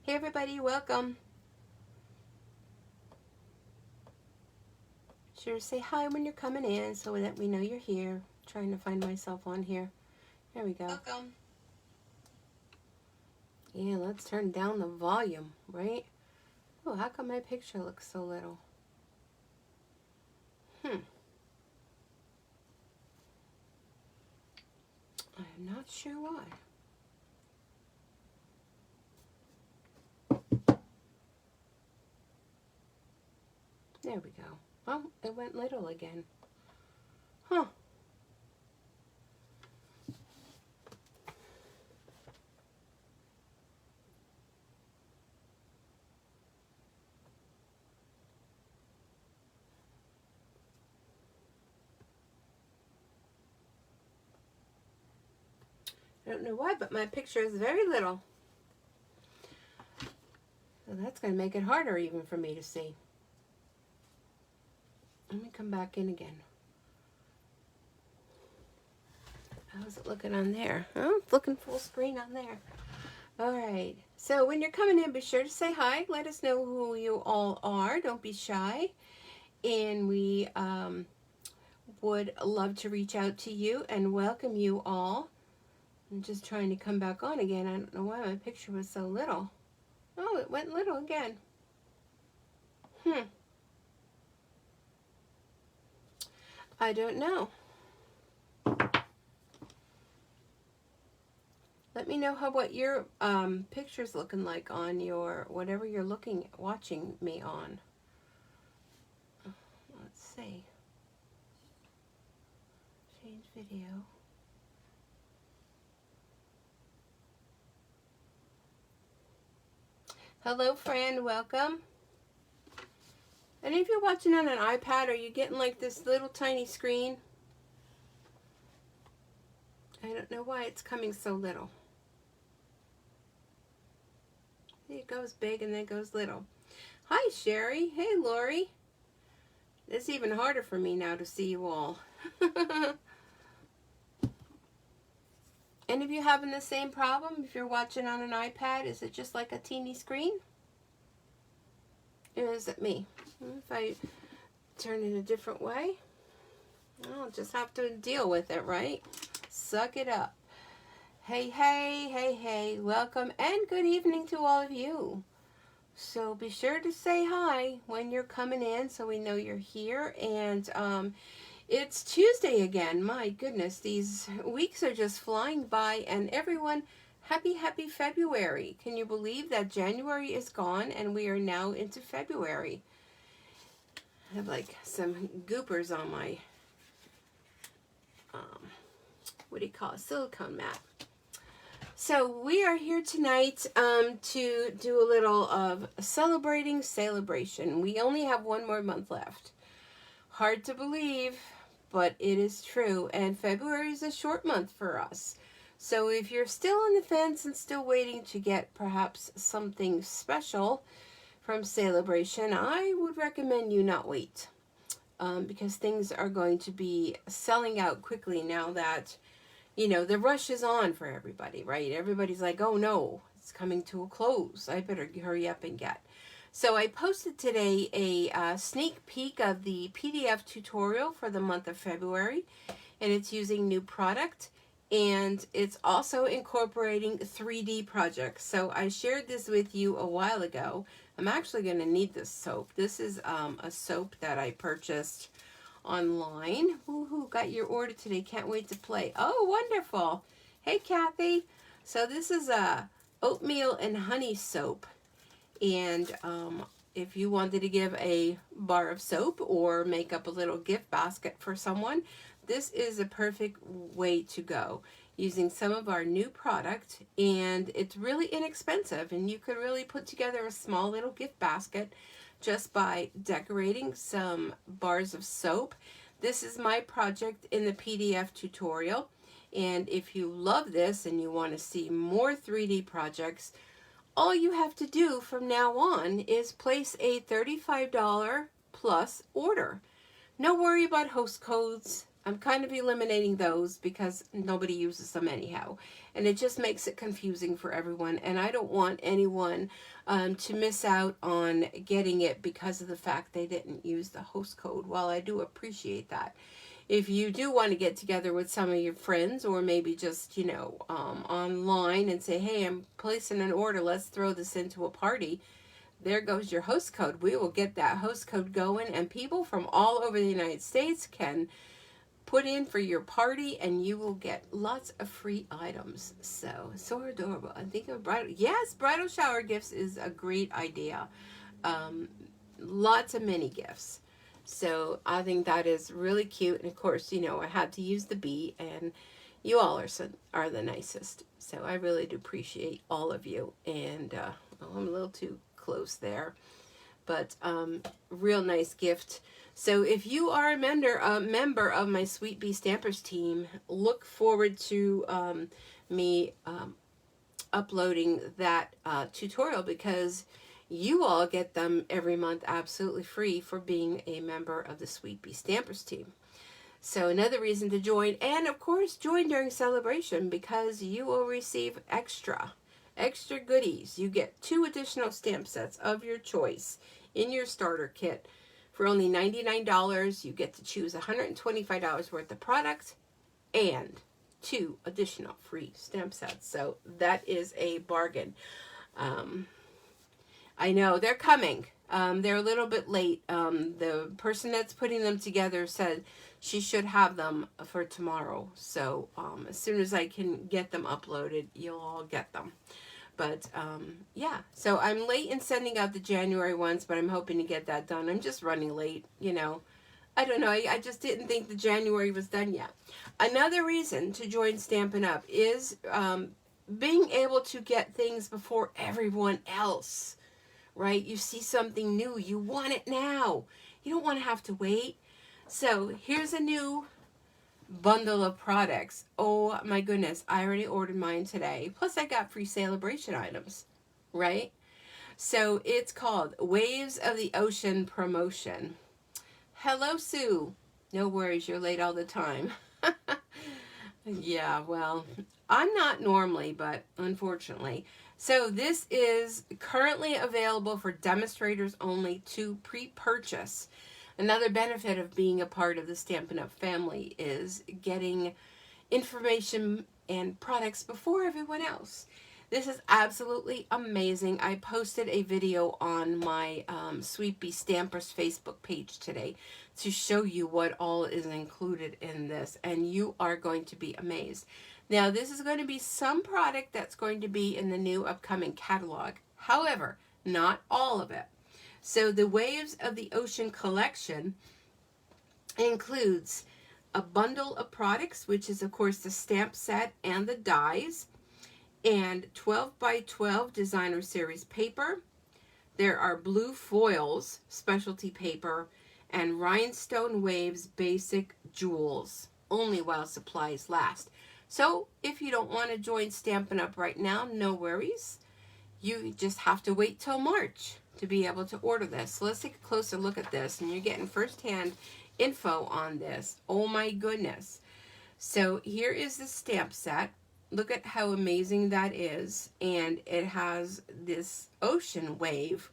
Hey everybody, welcome. Sure, say hi when you're coming in so that we know you're here. Trying to find myself on here. There we go. Welcome. Yeah, let's turn down the volume, right? Oh, how come my picture looks so little? I'm not sure why. There we go. Oh, it went little again. Huh. I don't know why, but my picture is very little. So that's going to make it harder even for me to see. Let me come back in again. How's it looking on there? Oh, it's looking full screen on there. All right. So when you're coming in, be sure to say hi. Let us know who you all are. Don't be shy. And we would love to reach out to you and welcome you all. I'm just trying to come back on again. I don't know why my picture was so little. Oh, it went little again. I don't know. Let me know what your picture's looking like on your, whatever you're watching me on. Let's see. Change video. Hello, friend. Welcome. And if you're watching on an iPad, are you getting like this little tiny screen? I don't know why it's coming so little. It goes big and then it goes little. Hi, Sherry. Hey, Lori. It's even harder for me now to see you all. Any of you having the same problem? If you're watching on an iPad, is it just like a teeny screen? Or is it me? If I turn it a different way, I'll just have to deal with it, right? Suck it up. Hey, hey, hey, hey. Welcome and good evening to all of you. So be sure to say hi when you're coming in so we know you're here. And it's Tuesday again. My goodness, these weeks are just flying by. And everyone, happy February. Can you believe that January is gone and we are now into February? I have like some goopers on my, what do you call it, silicone mat. So we are here tonight to do a little of celebrating celebration. We only have one more month left. Hard to believe, but it is true. And February is a short month for us. So if you're still on the fence and still waiting to get perhaps something special from celebration, I would recommend you not wait. Because things are going to be selling out quickly now that, you know, the rush is on for everybody, right? Everybody's like, oh no, it's coming to a close. I better hurry up and get. So I posted today a sneak peek of the PDF tutorial for the month of February, and it's using new product, and it's also incorporating 3D projects. So I shared this with you a while ago. I'm actually going to need this soap. This is a soap that I purchased online. Woohoo, got your order today. Can't wait to play. Oh, wonderful. Hey, Kathy. So this is a oatmeal and honey soap. And if you wanted to give a bar of soap or make up a little gift basket for someone, this is a perfect way to go. Using some of our new product, and it's really inexpensive, and you could really put together a small little gift basket just by decorating some bars of soap. This is my project in the PDF tutorial, and if you love this and you want to see more 3D projects, all you have to do from now on is place a $35 plus order. No worry about host codes. I'm kind of eliminating those because nobody uses them anyhow. And it just makes it confusing for everyone. And I don't want anyone to miss out on getting it because of the fact they didn't use the host code. While I do appreciate that. If you do want to get together with some of your friends, or maybe just, you know, online and say, hey, I'm placing an order, let's throw this into a party. There goes your host code. We will get that host code going, and people from all over the United States can put in for your party, and you will get lots of free items. So adorable. I think of bridal shower gifts is a great idea. Lots of mini gifts. So I think that is really cute. And of course, you know, I had to use the bee, and you all are the nicest. So I really do appreciate all of you. And I'm a little too close there, but real nice gift. So if you are a member of my Sweet Bee Stampers team, look forward to me uploading that tutorial, because you all get them every month absolutely free for being a member of the Sweet Bee Stampers team. So another reason to join, and of course join during celebration, because you will receive extra goodies. You get 2 additional stamp sets of your choice in your starter kit for only $99. You get to choose $125 worth of product and 2 additional free stamp sets. So that is a bargain. I know they're coming. They're a little bit late. The person that's putting them together said she should have them for tomorrow. So as soon as I can get them uploaded, you'll all get them. But yeah, so I'm late in sending out the January ones, but I'm hoping to get that done. I'm just running late, you know. I don't know. I just didn't think the January was done yet. Another reason to join Stampin' Up! Is being able to get things before everyone else. Right? You see something new, you want it now. You don't want to have to wait. So here's a new bundle of products. Oh my goodness, I already ordered mine today. Plus I got free celebration items, right? So it's called Waves of the Ocean Promotion. Hello, Sue. No worries, you're late all the time. Yeah, well, I'm not normally, but unfortunately. So this is currently available for demonstrators only to pre-purchase. Another benefit of being a part of the Stampin' Up! Family is getting information and products before everyone else. This is absolutely amazing. I posted a video on my Sweet Bee Stampers Facebook page today to show you what all is included in this, and you are going to be amazed. Now, this is going to be some product that's going to be in the new upcoming catalog. However, not all of it. So the Waves of the Ocean collection includes a bundle of products, which is, of course, the stamp set and the dies, and 12 by 12 designer series paper. There are blue foils, specialty paper, and rhinestone waves basic jewels, only while supplies last. So if you don't want to join Stampin' Up! Right now, no worries. You just have to wait till March to be able to order this. So let's take a closer look at this, and you're getting firsthand info on this. Oh my goodness. So here is the stamp set. Look at how amazing that is. And it has this ocean wave.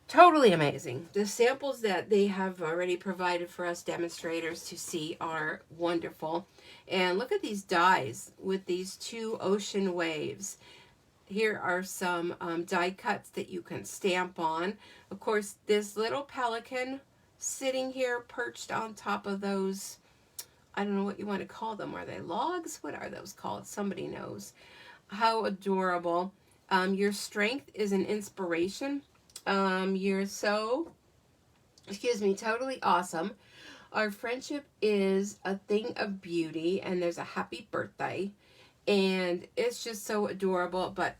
Totally amazing. The samples that they have already provided for us demonstrators to see are wonderful. And look at these dies with these 2 ocean waves. Here are some die cuts that you can stamp on. Of course, this little pelican sitting here perched on top of those, I don't know what you want to call them. Are they logs? What are those called? Somebody knows. How adorable. Your strength is an inspiration. You're so, totally awesome. Our friendship is a thing of beauty, and there's a happy birthday, and it's just so adorable. But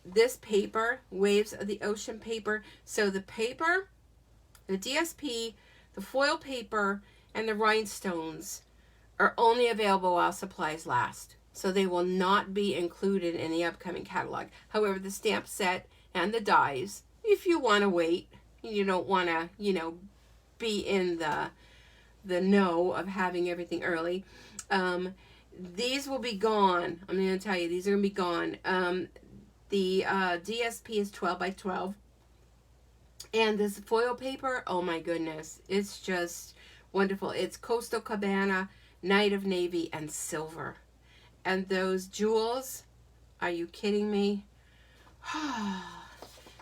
this paper, Waves of the Ocean paper, so the paper, the DSP, the foil paper, and the rhinestones are only available while supplies last. So they will not be included in the upcoming catalog. However, the stamp set and the dies, if you want to wait, you don't want to, be in the the no of having everything early. These will be gone. I'm going to tell you, these are going to be gone. The DSP is 12 by 12. And this foil paper, oh my goodness, it's just wonderful. It's Coastal Cabana, Night of Navy, and Silver. And those jewels, are you kidding me?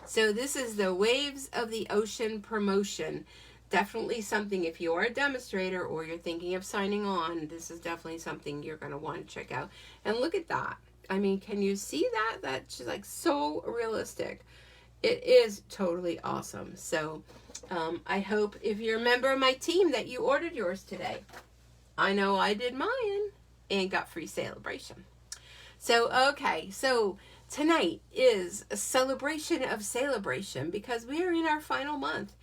So this is the Waves of the Ocean promotion. Definitely something, if you're a demonstrator or you're thinking of signing on, this is definitely something you're going to want to check out. And look at that. I mean, can you see that? That's just like so realistic. It is totally awesome. So I hope if you're a member of my team that you ordered yours today. I know I did mine and got free celebration. So, okay, so tonight is a celebration of celebration because we are in our final month.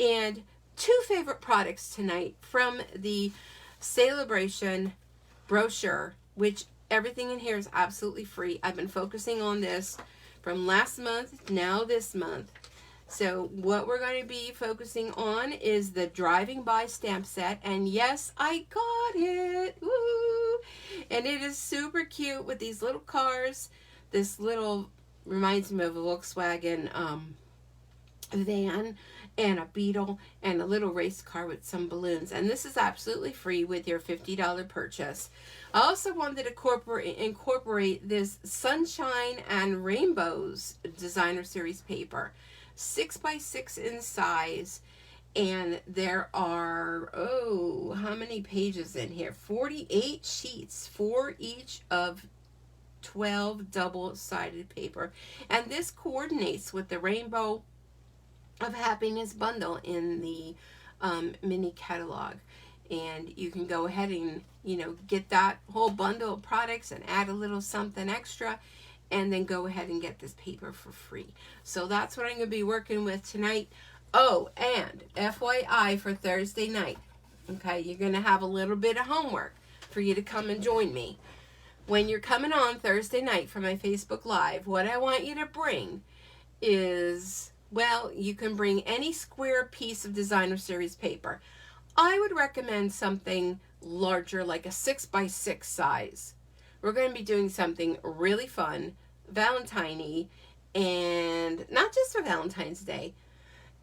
And two favorite products tonight from the celebration brochure, which everything in here is absolutely free. I've been focusing on this from last month, now this month. So what we're going to be focusing on is the Driving By stamp set. And yes, I got it. Woo! And it is super cute with these little cars. This little reminds me of a Volkswagen van and a Beetle and a little race car with some balloons. And this is absolutely free with your $50 purchase. I also wanted to incorporate this Sunshine and Rainbows designer series paper. 6x6 in size, and there are, oh, how many pages in here? 48 sheets for each of 12 double-sided paper, and this coordinates with the Rainbow of Happiness bundle in the mini catalog. And you can go ahead and, you know, get that whole bundle of products and add a little something extra, and then go ahead and get this paper for free. So that's what I'm going to be working with tonight. Oh, and FYI for Thursday night, okay, you're going to have a little bit of homework for you to come and join me. When you're coming on Thursday night for my Facebook Live, what I want you to bring is, well, you can bring any square piece of designer series paper. I would recommend something larger, like a 6x6 size. We're going to be doing something really fun, Valentine-y, and not just for Valentine's Day.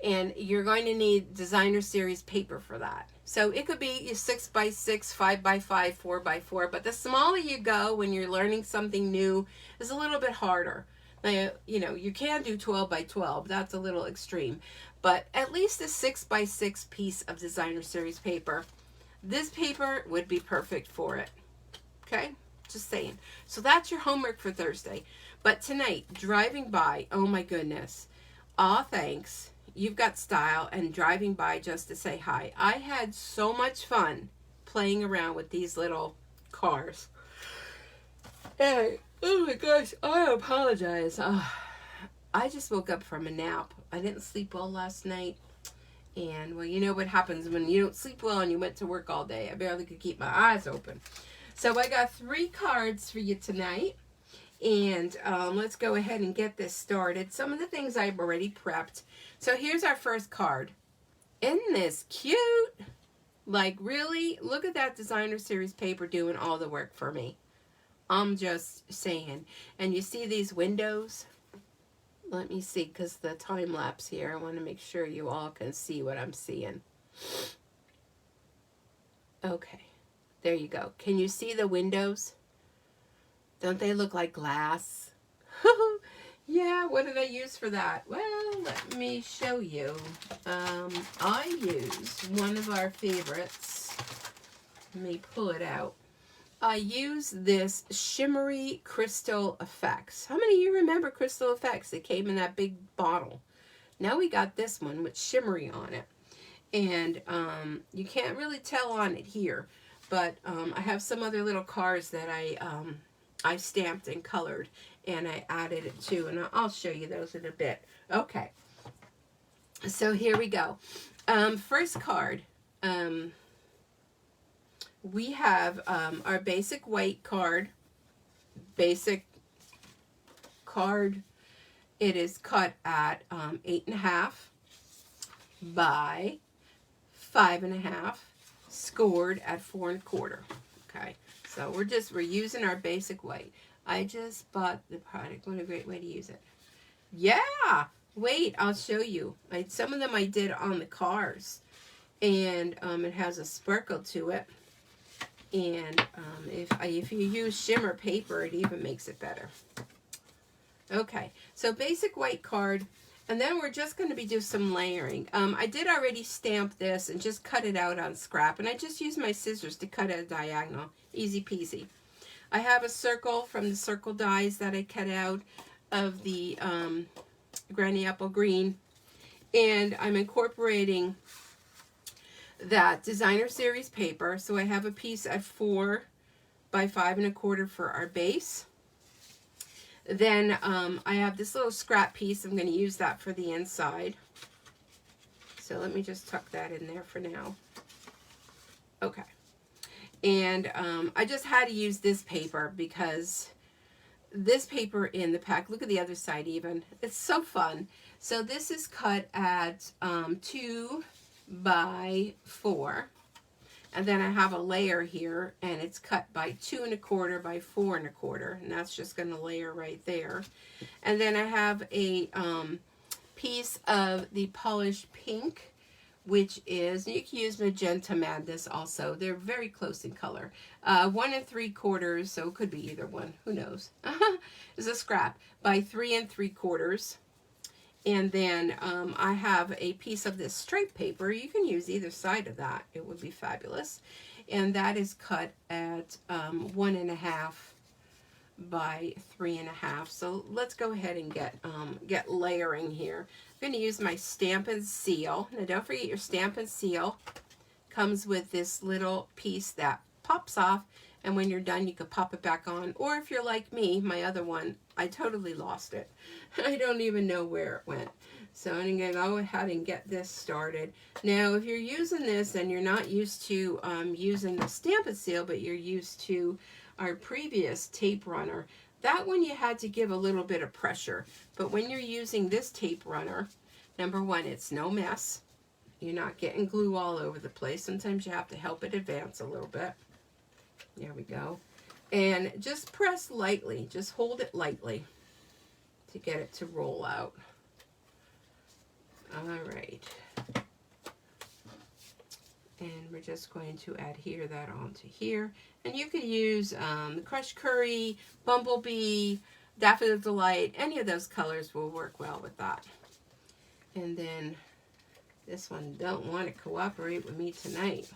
And you're going to need designer series paper for that. So it could be your 6x6, 5x5, 4x4. But the smaller you go when you're learning something new is a little bit harder. Now, you know, you can do 12x12. That's a little extreme. But at least a 6x6 piece of designer series paper. This paper would be perfect for it. Okay? Just saying. So that's your homework for Thursday. But tonight, Driving By, oh my goodness. Aw, thanks. You've got style and driving by just to say hi. I had so much fun playing around with these little cars. And, oh my gosh, I apologize. I just woke up from a nap. I didn't sleep well last night. And, well, you know what happens when you don't sleep well and you went to work all day. I barely could keep my eyes open. So I got 3 cards for you tonight. And let's go ahead and get this started. Some of the things I've already prepped. So here's our first card. Isn't this cute? Like, really? Look at that designer series paper doing all the work for me. I'm just saying. And you see these windows? Let me see, because the time lapse here. I want to make sure you all can see what I'm seeing. Okay. There you go. Can you see the windows? Don't they look like glass? Yeah, what did I use for that? Well, let me show you. I used one of our favorites. Let me pull it out. I used this Shimmery Crystal Effects. How many of you remember Crystal Effects? They came in that big bottle. Now we got this one with shimmery on it. And you can't really tell on it here. But I have some other little cards that I stamped and colored, and I added it too, and I'll show you those in a bit. Okay, so here we go. First card, we have our basic white card. Basic card. It is cut at 8.5 by 5.5. scored at 4 1/4. Okay, so we're using our basic white. I just bought the product. What a great way to use it. Yeah, wait, I'll show you. Some of them I did on the cars, and it has a sparkle to it. And if you use shimmer paper, it even makes it better. Okay, so basic white card, and then we're just going to be doing some layering. I did already stamp this and just cut it out on scrap, and I just used my scissors to cut it a diagonal. Easy peasy. I have a circle from the circle dies that I cut out of the Granny Apple Green, and I'm incorporating that designer series paper. So I have a piece at 4 by 5 1/4 for our base. Then I have this little scrap piece. I'm going to use that for the inside. So let me just tuck that in there for now. Okay. And I just had to use this paper because this paper in the pack, look at the other side even. It's so fun. So this is cut at 2 by 4. And then I have a layer here, and it's cut by 2 1/4 by 4 1/4, and that's just going to layer right there. And then I have a piece of the polished pink, which is, you can use Magenta Madness also. They're very close in color. 1 3/4, so it could be either one. Who knows? Is a scrap by 3 3/4. And then I have a piece of this stripe paper. You can use either side of that. It would be fabulous. And that is cut at 1 1/2 by 3 1/2. So let's go ahead and get layering here. I'm going to use my Stampin' Seal. Now don't forget your Stampin' Seal comes with this little piece that pops off, and when you're done you can pop it back on. Or if you're like me, my other one, I totally lost it. I don't even know where it went. So I'm going to go ahead and get this started. Now if you're using this and you're not used to using the Stampin' Seal, but you're used to our previous tape runner, that one you had to give a little bit of pressure. But when you're using this tape runner, number one, it's no mess. You're not getting glue all over the place. Sometimes you have to help it advance a little bit. There we go. And just press lightly. Just hold it lightly to get it to roll out. All right. And we're just going to adhere that onto here. And you could use the Crushed Curry, Bumblebee, Daffodil Delight. Any of those colors will work well with that. And then this one don't want to cooperate with me tonight.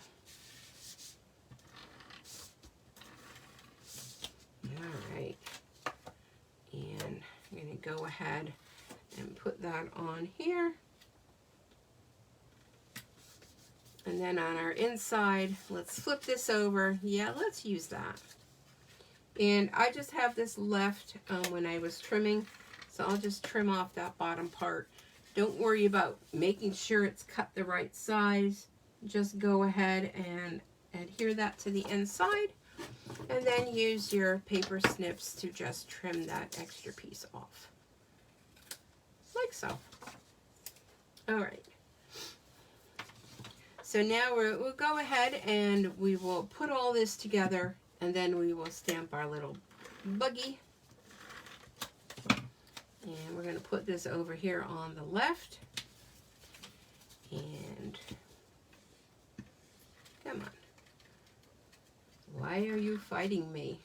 All right. And I'm going to go ahead and put that on here. And then on our inside, let's flip this over. Yeah, let's use that. And I just have this left when I was trimming, so I'll just trim off that bottom part. Don't worry about making sure it's cut the right size. Just go ahead and adhere that to the inside, and then use your paper snips to just trim that extra piece off. Like so. All right. So now we'll go ahead and we will put all this together, and then we will stamp our little buggy. And we're going to put this over here on the left. And come on. Why are you fighting me?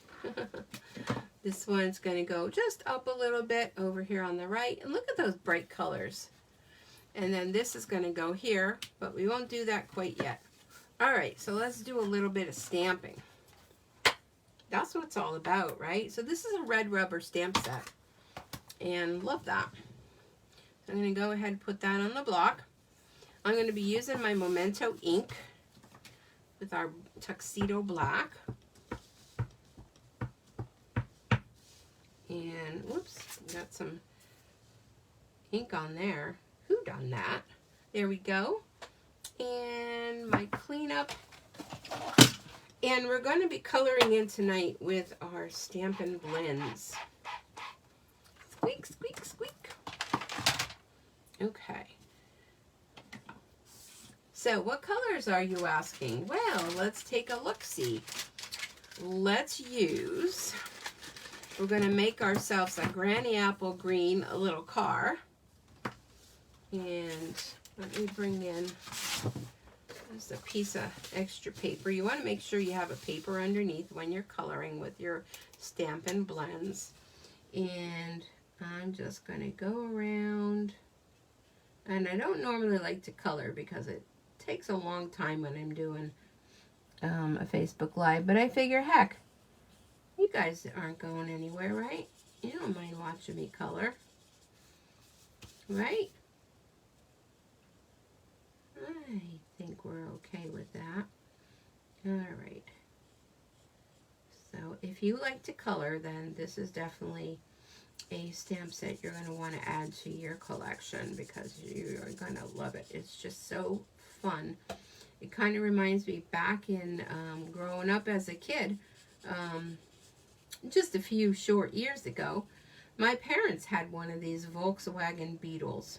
This one's going to go just up a little bit over here on the right. And look at those bright colors. And then this is going to go here, but we won't do that quite yet. All right, so let's do a little bit of stamping. That's what it's all about, right? So this is a red rubber stamp set, and love that. I'm going to go ahead and put that on the block. I'm going to be using my Memento ink with our Tuxedo Black. And, whoops, got some ink on there. Who done that? There we go. And my cleanup. And we're going to be coloring in tonight with our Stampin' Blends. Squeak, squeak, squeak. Okay. So what colors are you asking? Well, let's take a look-see. Let's use, we're going to make ourselves a granny apple green, a little car. And let me bring in just a piece of extra paper. You want to make sure you have a paper underneath when you're coloring with your Stampin' blends. And I'm just going to go around. And I don't normally like to color because it takes a long time when I'm doing a Facebook Live. But I figure, heck, you guys aren't going anywhere, right? You don't mind watching me color, right? I think we're okay with that. All right. So if you like to color, then this is definitely a stamp set you're going to want to add to your collection because you are going to love it. It's just so fun. It kind of reminds me back in growing up as a kid, just a few short years ago, my parents had one of these Volkswagen Beetles.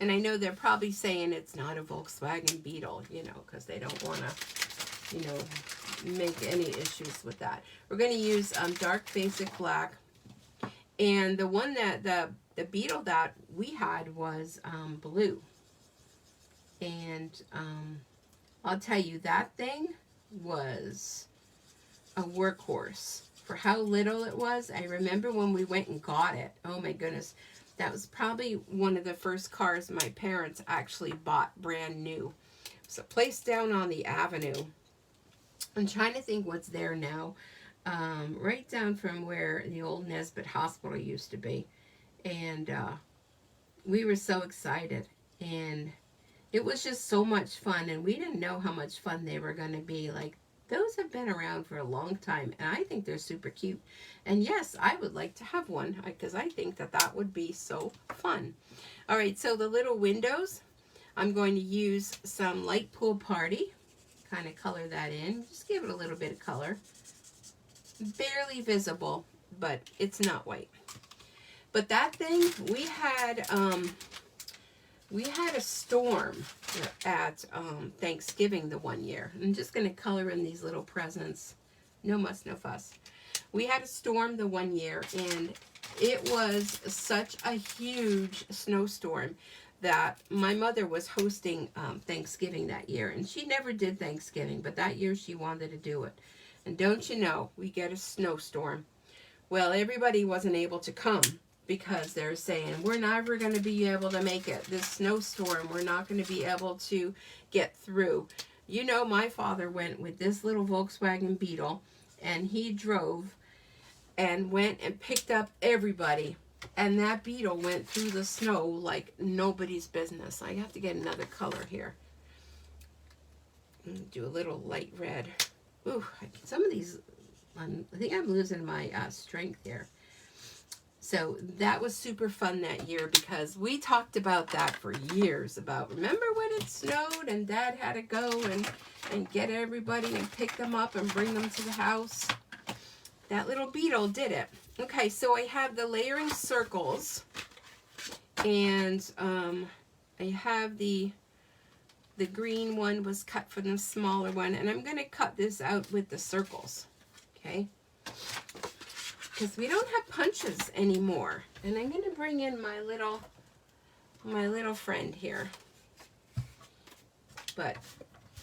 And I know they're probably saying it's not a Volkswagen Beetle, you know, because they don't want to, you know, make any issues with that. We're going to use dark basic black. And the one that, the Beetle that we had was blue. And I'll tell you, that thing was a workhorse. For how little it was, I remember when we went and got it. Oh my goodness. That was probably one of the first cars my parents actually bought brand new. It was a place down on the avenue. I'm trying to think what's there now. Right down from where the old Nesbitt Hospital used to be. And we were so excited. And it was just so much fun. And we didn't know how much fun they were going to be. Like, those have been around for a long time. And I think they're super cute. And yes, I would like to have one. Because I think that that would be so fun. Alright, so the little windows. I'm going to use some Light Pool Party. Kind of color that in. Just give it a little bit of color. Barely visible, but it's not white. But that thing, we had a storm at Thanksgiving the one year. I'm just going to color in these little presents. No muss, no fuss. We had a storm the one year, and it was such a huge snowstorm that my mother was hosting Thanksgiving that year. And she never did Thanksgiving, but that year she wanted to do it. And don't you know, we get a snowstorm. Well, everybody wasn't able to come because they're saying, we're never going to be able to make it. This snowstorm, we're not going to be able to get through. You know, my father went with this little Volkswagen Beetle, and he drove and went and picked up everybody. And that Beetle went through the snow like nobody's business. I have to get another color here. Do a little light red. Ooh, some of these, I think I'm losing my strength here. So that was super fun that year because we talked about that for years. About, remember when it snowed and Dad had to go and get everybody and pick them up and bring them to the house? That little Beetle did it. Okay, so I have the layering circles. And I have the green one was cut from the smaller one, and I'm going to cut this out with the circles, okay? Because we don't have punches anymore. And I'm going to bring in my little friend here. But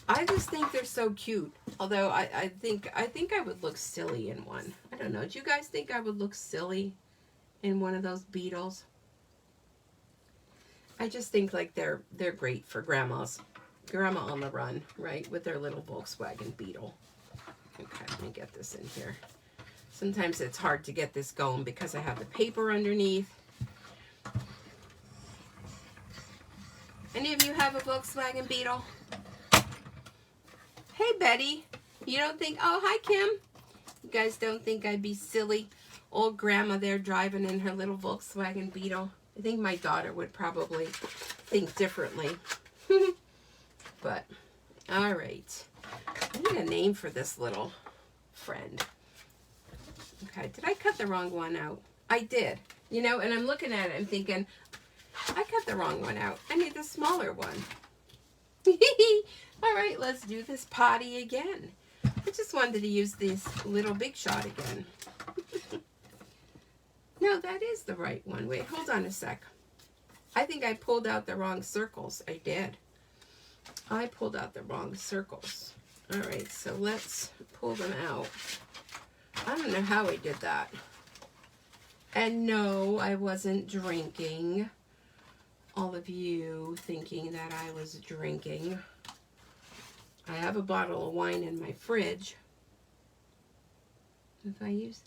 I just think they're so cute. Although I think I would look silly in one. I don't know. Do you guys think I would look silly in one of those Beetles? I just think like they're great for grandma on the run, right? With their little Volkswagen Beetle. Okay, let me get this in here. Sometimes it's hard to get this going because I have the paper underneath. Any of you have a Volkswagen Beetle? Hey, Betty. You don't think, oh, hi, Kim. You guys don't think I'd be silly? Old grandma there driving in her little Volkswagen Beetle. I think my daughter would probably think differently. But, all right. I need a name for this little friend. Okay, did I cut the wrong one out? I did. You know, and I'm looking at it and thinking, I cut the wrong one out. I need the smaller one. All right, let's do this potty again. I just wanted to use this little Big Shot again. No, that is the right one. Wait, hold on a sec. I think I pulled out the wrong circles. I did. I pulled out the wrong circles. All right, so let's pull them out. I don't know how I did that. And no, I wasn't drinking. All of you thinking that I was drinking. I have a bottle of wine in my fridge. If I use...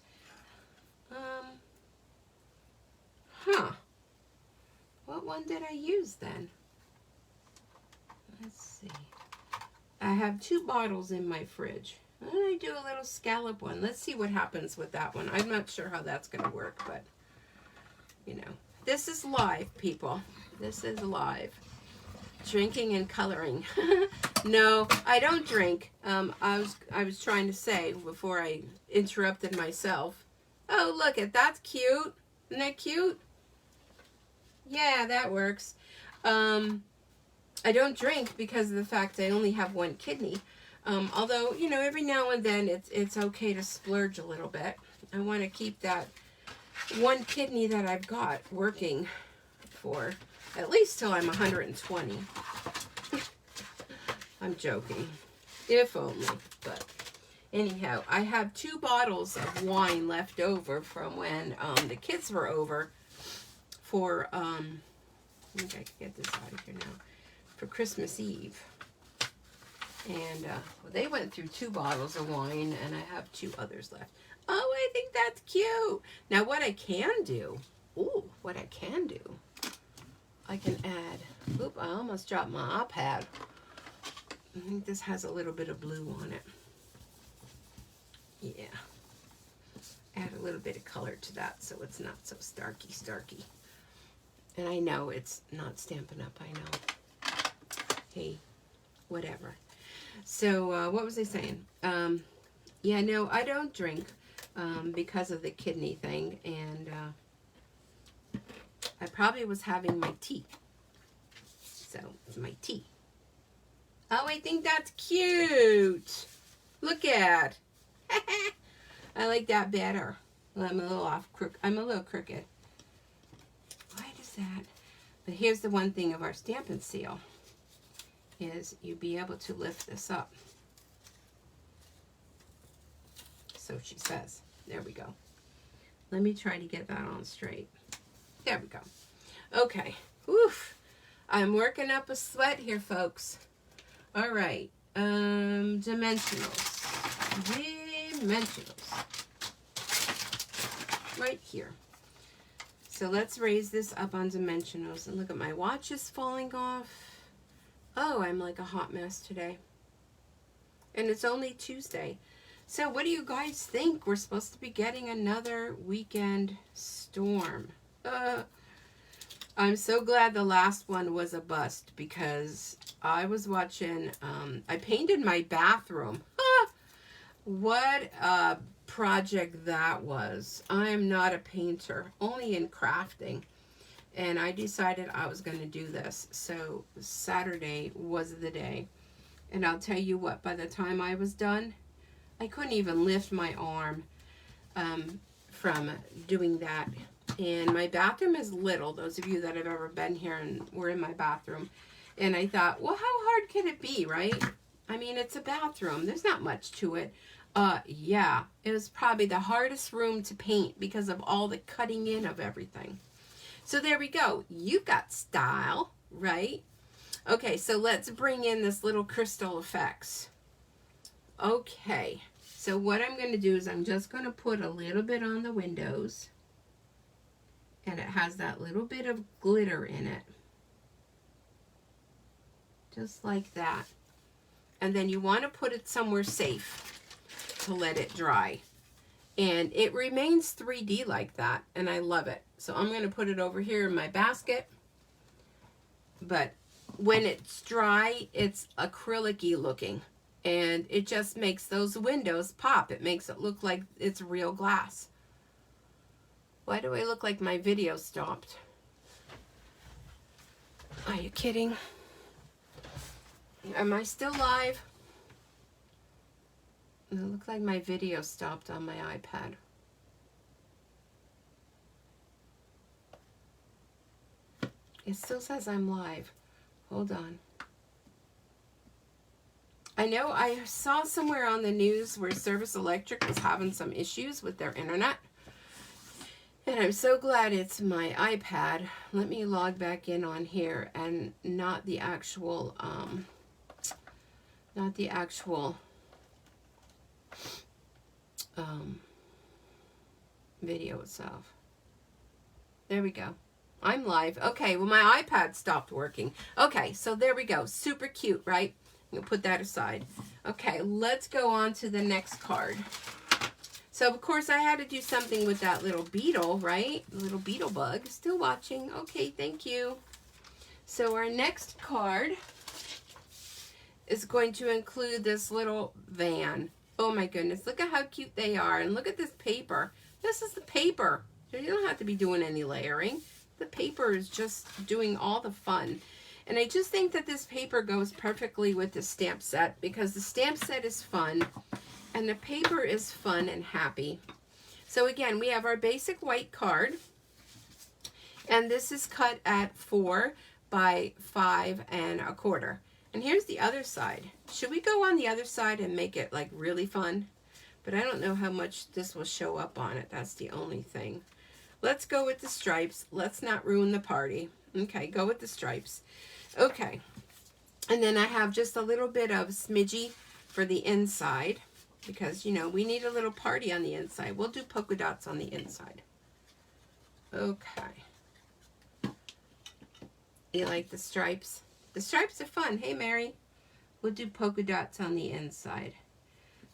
What one did I use then? Let's see. I have 2 bottles in my fridge. And I do a little scallop one. Let's see what happens with that one. I'm not sure how that's going to work, but, you know. This is live, people. This is live. Drinking and coloring. No, I don't drink. I was trying to say before I interrupted myself. Oh, look at that's cute. Isn't that cute? Yeah, that works. I don't drink because of the fact I only have 1 kidney. Although, you know, every now and then it's okay to splurge a little bit. I want to keep that 1 kidney that I've got working for at least till I'm 120. I'm joking. If only. But anyhow, I have 2 bottles of wine left over from when the kids were over for, I think I can get this out of here now, for Christmas Eve. And they went through 2 bottles of wine, and I have 2 others left. Oh, I think that's cute. Now, what I can do, I can add, oop, I almost dropped my iPad. I think this has a little bit of blue on it. Yeah. Add a little bit of color to that so it's not so starky. And I know it's not Stampin' Up, I know. Hey, whatever. So, what was I saying? Yeah, no, I don't drink because of the kidney thing, and I probably was having my tea. So, it's my tea. Oh, I think that's cute. Look at. I like that better. Well, I'm a little crooked. Why does that? But here's the one thing of our Stampin' Seal. Is you be able to lift this up. So she says. There we go. Let me try to get that on straight. There we go. Okay. Oof. I'm working up a sweat here, folks. All right. Dimensionals. Right here. So let's raise this up on dimensionals. And look at my watch is falling off. Oh, I'm like a hot mess today. And it's only Tuesday. So what do you guys think? We're supposed to be getting another weekend storm. I'm so glad the last one was a bust because I was watching, I painted my bathroom. What a project that was. I am not a painter, only in crafting. And I decided I was going to do this. So Saturday was the day. And I'll tell you what, by the time I was done, I couldn't even lift my arm from doing that. And my bathroom is little. Those of you that have ever been here and were in my bathroom. And I thought, well, how hard can it be, right? I mean, it's a bathroom. There's not much to it. Yeah, it was probably the hardest room to paint because of all the cutting in of everything. So there we go. You've got style, right? Okay, so let's bring in this little crystal effects. Okay, so what I'm going to do is I'm just going to put a little bit on the windows. And it has that little bit of glitter in it. Just like that. And then you want to put it somewhere safe to let it dry. And it remains 3D like that, and I love it. So I'm going to put it over here in my basket. But when it's dry, it's acrylic-y looking. And it just makes those windows pop. It makes it look like it's real glass. Why do I look like my video stopped? Are you kidding? Am I still live? It looks like my video stopped on my iPad. It still says I'm live. Hold on. I know I saw somewhere on the news where Service Electric was having some issues with their internet. And I'm so glad it's my iPad. Let me log back in on here and not the actual video itself. There we go. I'm live. Okay, well my iPad stopped working. Okay, so there we go. Super cute, right? I'm going to put that aside. Okay, let's go on to the next card. So, of course, I had to do something with that little beetle, right? The little beetle bug. Still watching. Okay, thank you. So, our next card is going to include this little van. Oh, my goodness. Look at how cute they are. And look at this paper. This is the paper. So you don't have to be doing any layering. The paper is just doing all the fun. And I just think that this paper goes perfectly with the stamp set because the stamp set is fun and the paper is fun and happy. So again, we have our basic white card, and this is cut at 4 by 5 1/4. And here's the other side. Should we go on the other side and make it like really fun? But I don't know how much this will show up on it. That's the only thing. Let's go with the stripes. Let's not ruin the party. Okay, go with the stripes. Okay, and then I have just a little bit of smidgy for the inside because, you know, we need a little party on the inside. We'll do polka dots on the inside. Okay. You like the stripes? The stripes are fun. Hey, Mary. We'll do polka dots on the inside.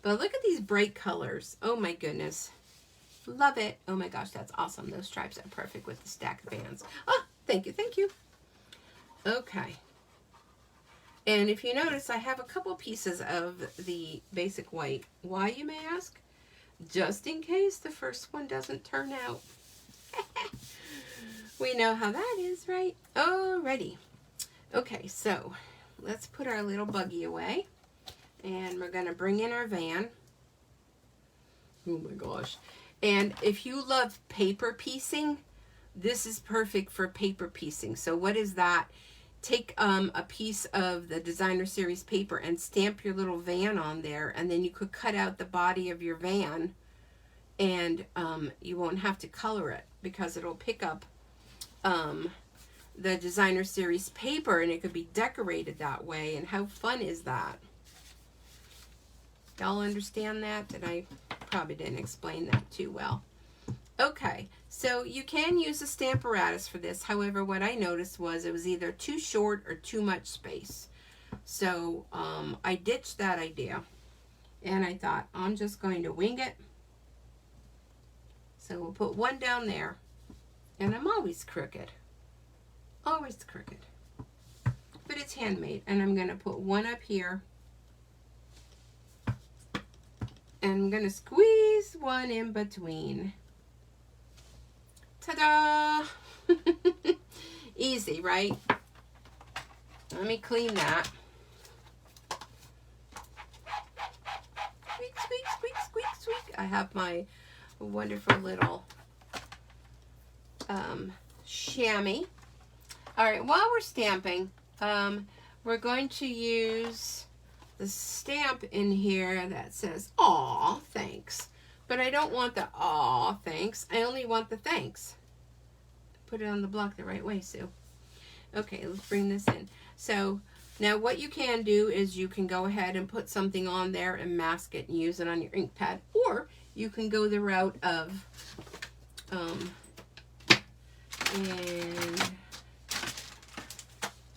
But look at these bright colors. Oh, my goodness. Love it. Oh, my gosh, that's awesome. Those stripes are perfect with the stack of bands. Oh, thank you, thank you. Okay, and if you notice, I have a couple pieces of the basic white. Why, you may ask? Just in case the first one doesn't turn out. We know how that is, right? Alrighty. Okay, so let's put our little buggy away, and we're going to bring in our van. Oh my gosh. And if you love paper piecing, this is perfect for paper piecing. So what is that? Take a piece of the designer series paper and stamp your little van on there, and then you could cut out the body of your van, and you won't have to color it because it'll pick up the designer series paper, and it could be decorated that way. And how fun is that? Y'all understand that? And I probably didn't explain that too well. Okay, so you can use a Stamparatus for this. However, what I noticed was it was either too short or too much space. So I ditched that idea, and I thought, I'm just going to wing it. So we'll put one down there, and I'm always crooked. Always crooked. But it's handmade, and I'm going to put one up here. And I'm going to squeeze one in between. Ta-da! Easy, right? Let me clean that. Squeak, squeak, squeak, squeak, squeak. I have my wonderful little chamois. All right, while we're stamping, we're going to use the stamp in here that says, "Aw, thanks." But I don't want the "aw, thanks." I only want the "thanks." Put it on the block the right way, Sue. Okay, let's bring this in. So now what you can do is you can go ahead and put something on there and mask it and use it on your ink pad. Or you can go the route of,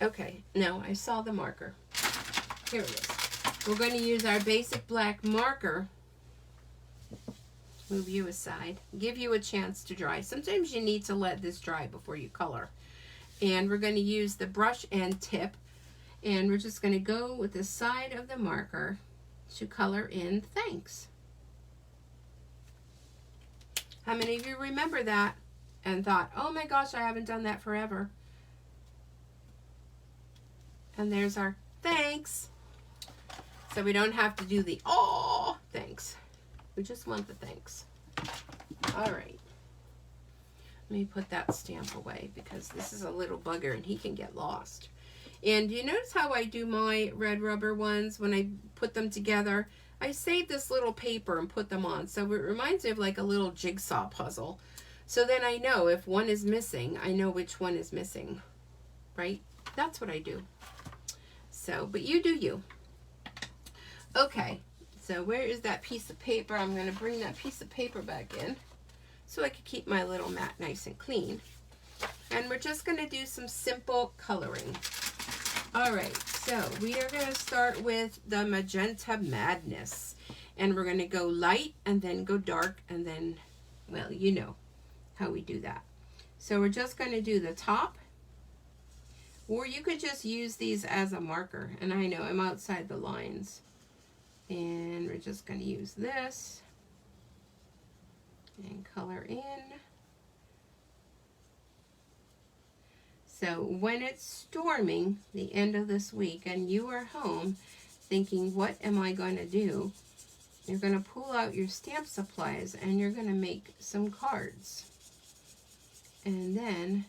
okay, no, I saw the marker. Here it is. We're going to use our basic black marker. Move you aside. Give you a chance to dry. Sometimes you need to let this dry before you color. And we're going to use the brush and tip. And we're just going to go with the side of the marker to color in "thanks." How many of you remember that and thought, "Oh my gosh, I haven't done that forever"? And there's our Thanks. So we don't have to do the, oh, thanks. We just want the thanks. All right. Let me put that stamp away because this is a little bugger and he can get lost. And you notice how I do my red rubber ones when I put them together? I save this little paper and put them on. So it reminds me of like a little jigsaw puzzle. So then I know if one is missing, I know which one is missing, right? That's what I do. So, but you do you. Okay, so where is that piece of paper? I'm going to bring that piece of paper back in so I can keep my little mat nice and clean. And we're just going to do some simple coloring. All right, so we are going to start with the Magenta Madness. And we're going to go light and then go dark and then, well, you know how we do that. So we're just going to do the top. Or you could just use these as a marker. And I know I'm outside the lines. And we're just going to use this and color in. So when it's storming the end of this week and you are home thinking, what am I going to do? You're going to pull out your stamp supplies and you're going to make some cards. And then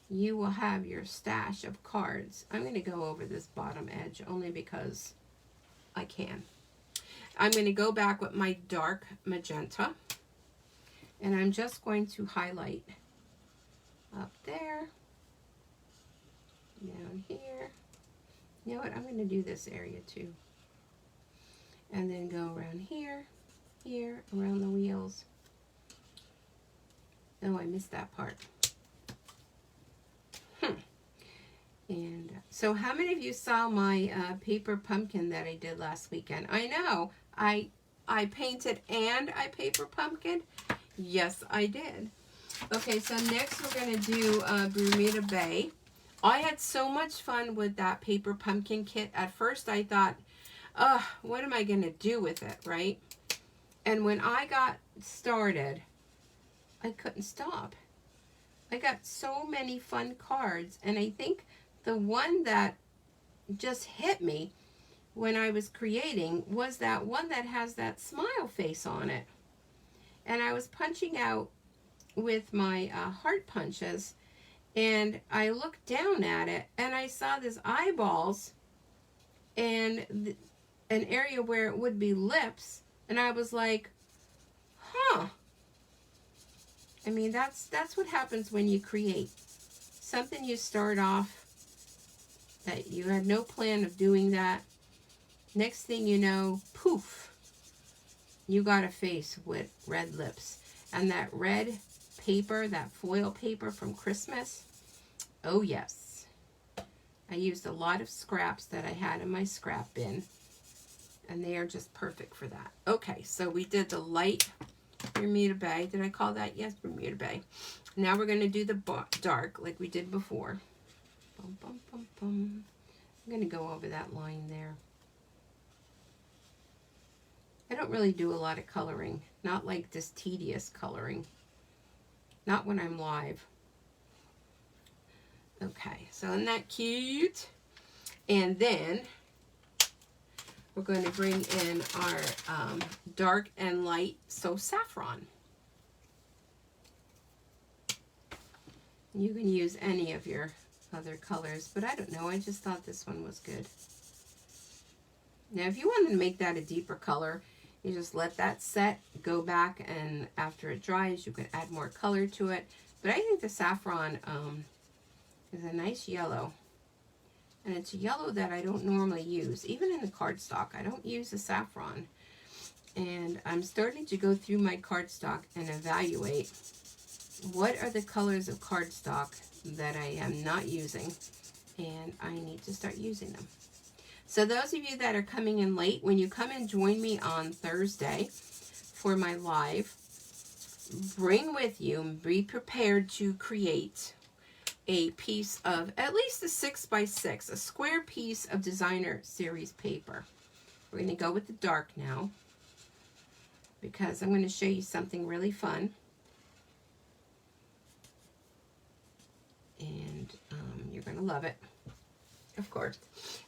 you will have your stash of cards. I'm going to go over this bottom edge only because I can. I'm going to go back with my dark magenta. And I'm just going to highlight up there. Down here. You know what? I'm going to do this area too. And then go around here, here, around the wheels. Oh, I missed that part. And so how many of you saw my paper pumpkin that I did last weekend? I know. I painted and I paper pumpkin. Yes, I did. Okay, so next we're going to do Bermuda Bay. I had so much fun with that paper pumpkin kit. At first I thought, what am I going to do with it, right? And when I got started, I couldn't stop. I got so many fun cards. And I think the one that just hit me when I was creating was that one that has that smile face on it. And I was punching out with my heart punches. And I looked down at it and I saw this eyeballs and an area where it would be lips. And I was like, huh. I mean, that's what happens when you create. Something you start off that you had no plan of doing that. Next thing you know, poof, you got a face with red lips. And that red paper, that foil paper from Christmas, oh yes. I used a lot of scraps that I had in my scrap bin. And they are just perfect for that. Okay, so we did the light Bermuda Bay. Did I call that? Yes, Bermuda Bay. Now we're going to do the dark like we did before. Bum, bum, bum, bum. I'm going to go over that line there. I don't really do a lot of coloring. Not like this tedious coloring. Not when I'm live. Okay, so isn't that cute? And then we're going to bring in our dark and light, so saffron. You can use any of your other colors, but I don't know, I just thought this one was good. Now if you wanted to make that a deeper color, you just let that set, go back, and after it dries you can add more color to it. But I think the saffron is a nice yellow. And it's a yellow that I don't normally use. Even in the cardstock, I don't use the saffron. And I'm starting to go through my cardstock and evaluate what are the colors of cardstock that I am not using. And I need to start using them. So those of you that are coming in late, when you come and join me on Thursday for my live, bring with you and be prepared to create a piece of at least a 6x6, a square piece of designer series paper. We're going to go with the dark now because I'm going to show you something really fun. And you're going to love it. Of course.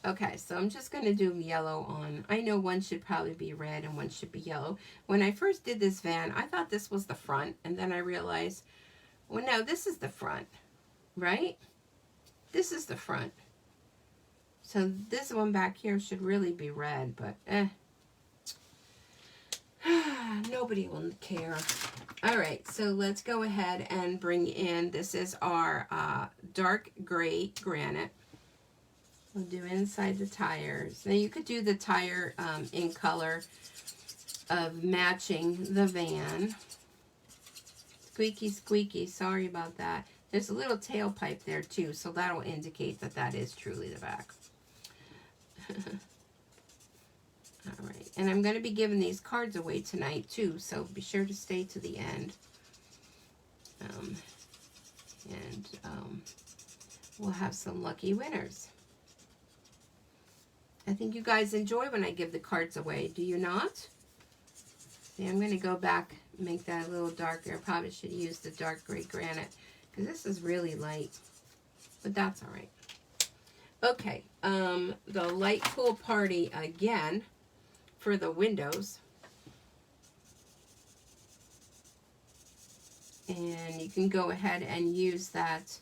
Okay, so I'm just going to do yellow on. I know one should probably be red and one should be yellow. When I first did this van, I thought this was the front, and then I realized, well, no, this is the front, right? This is the front. So this one back here should really be red, but nobody will care. All right, so let's go ahead and bring in, this is our dark gray granite. We'll do inside the tires. Now you could do the tire in color of matching the van. Squeaky, squeaky, sorry about that. There's a little tailpipe there too, so that'll indicate that that is truly the back. All right, and I'm going to be giving these cards away tonight too, so be sure to stay to the end. We'll have some lucky winners. I think you guys enjoy when I give the cards away, do you not? See, I'm going to go back and make that a little darker. I probably should use the dark gray granite because this is really light, but that's all right. Okay, the light pool party again for the windows. And you can go ahead and use that